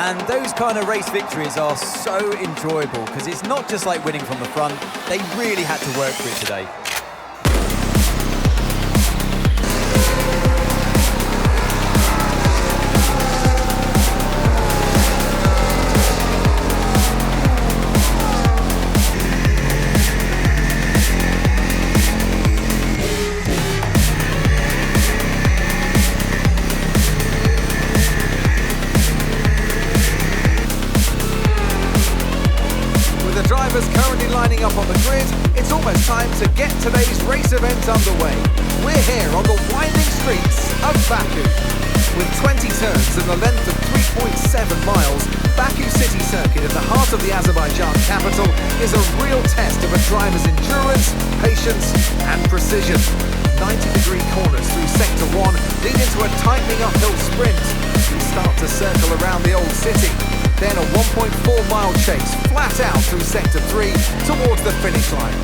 And those kind of race victories are so enjoyable because it's not just like winning from the front. They really had to work for it today. Currently lining up on the grid, it's almost time to get today's race event underway. We're here on the winding streets of Baku. With 20 turns and a length of 3.7 miles, Baku City Circuit in the heart of the Azerbaijan capital is a real test of a driver's endurance, patience and precision. 90-degree corners through Sector 1 lead into a tightening uphill sprint. We start to circle around the old city. Then a 1.4-mile chase flat out through Sector 3 towards the finish line.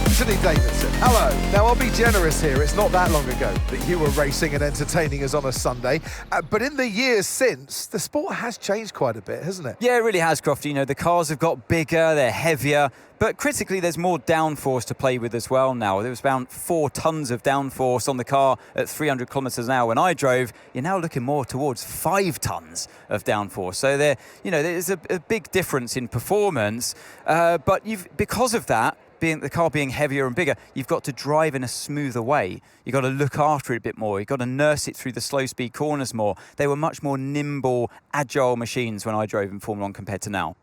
Anthony Davidson, hello. Now I'll be generous here, it's not that long ago that you were racing and entertaining us on a Sunday, but in the years since, the sport has changed quite a bit, hasn't it? Yeah, it really has, Crofty. You know, the cars have got bigger, they're heavier, but critically there's more downforce to play with as well now. There was about 4 tons of downforce on the car at 300 kilometres an hour when I drove. You're now looking more towards 5 tons of downforce. So there's a big difference in performance, but because of that, the car being heavier and bigger, you've got to drive in a smoother way. You've got to look after it a bit more. You've got to nurse it through the slow speed corners more. They were much more nimble, agile machines when I drove in Formula 1 compared to now.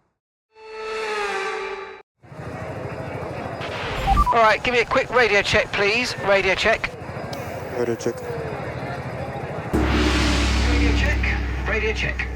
All right, give me a quick radio check, please. Radio check. Radio check. Radio check. Radio check.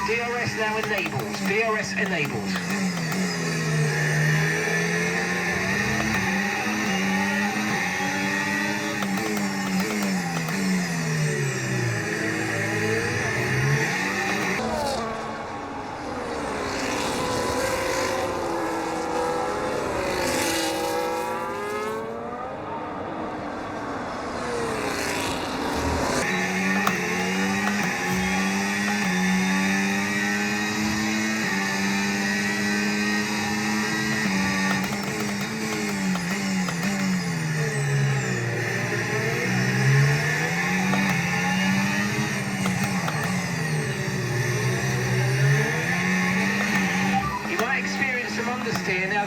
DRS now enabled. DRS enabled.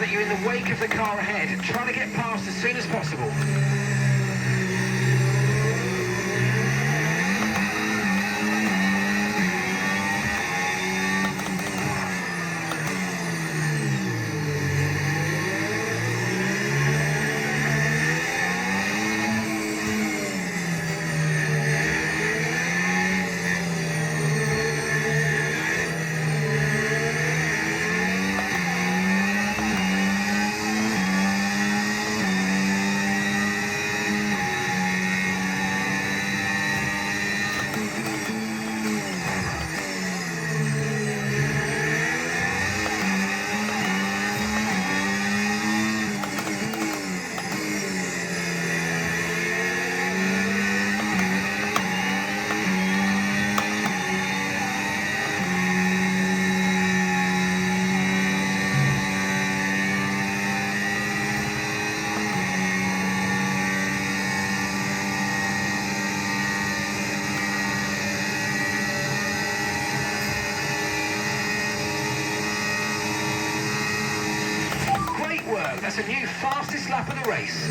but you're in the wake of the car ahead, trying to get past as soon as possible. That's a new fastest lap of the race.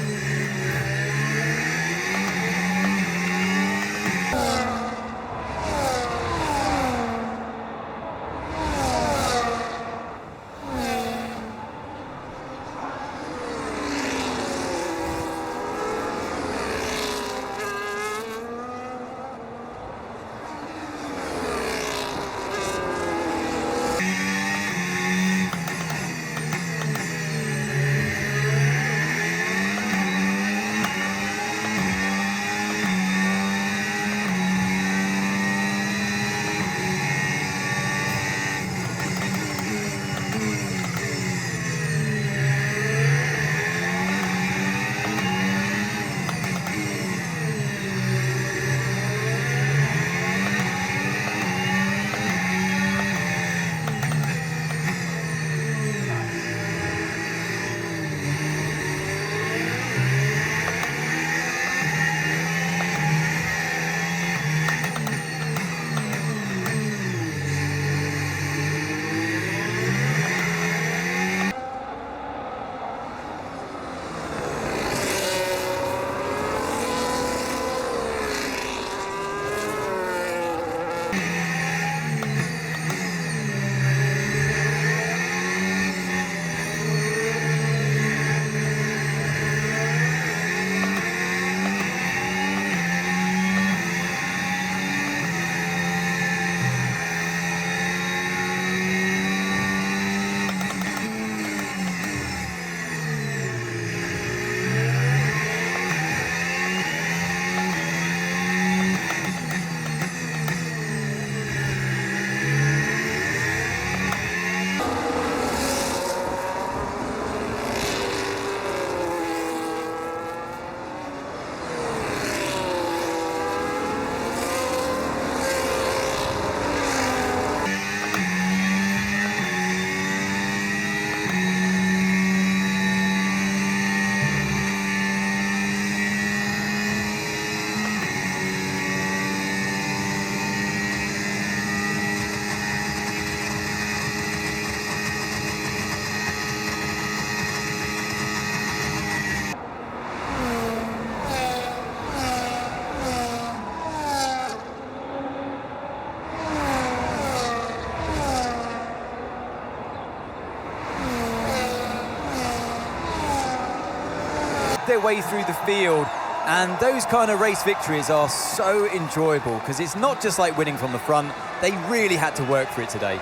Their way through the field, and those kind of race victories are so enjoyable because it's not just like winning from the front. They really had to work for it today.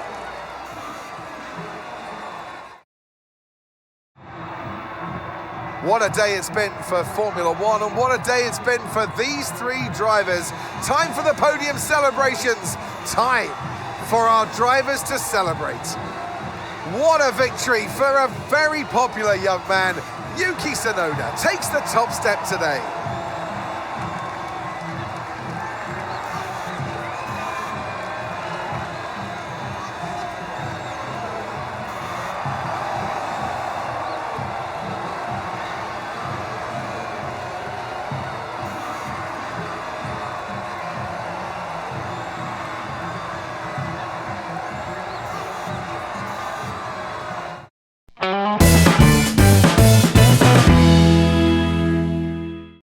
What a day it's been for Formula One, and what a day it's been for these three drivers. Time for the podium celebrations. Time for our drivers to celebrate. What a victory for a very popular young man. Yuki Tsunoda takes the top step today.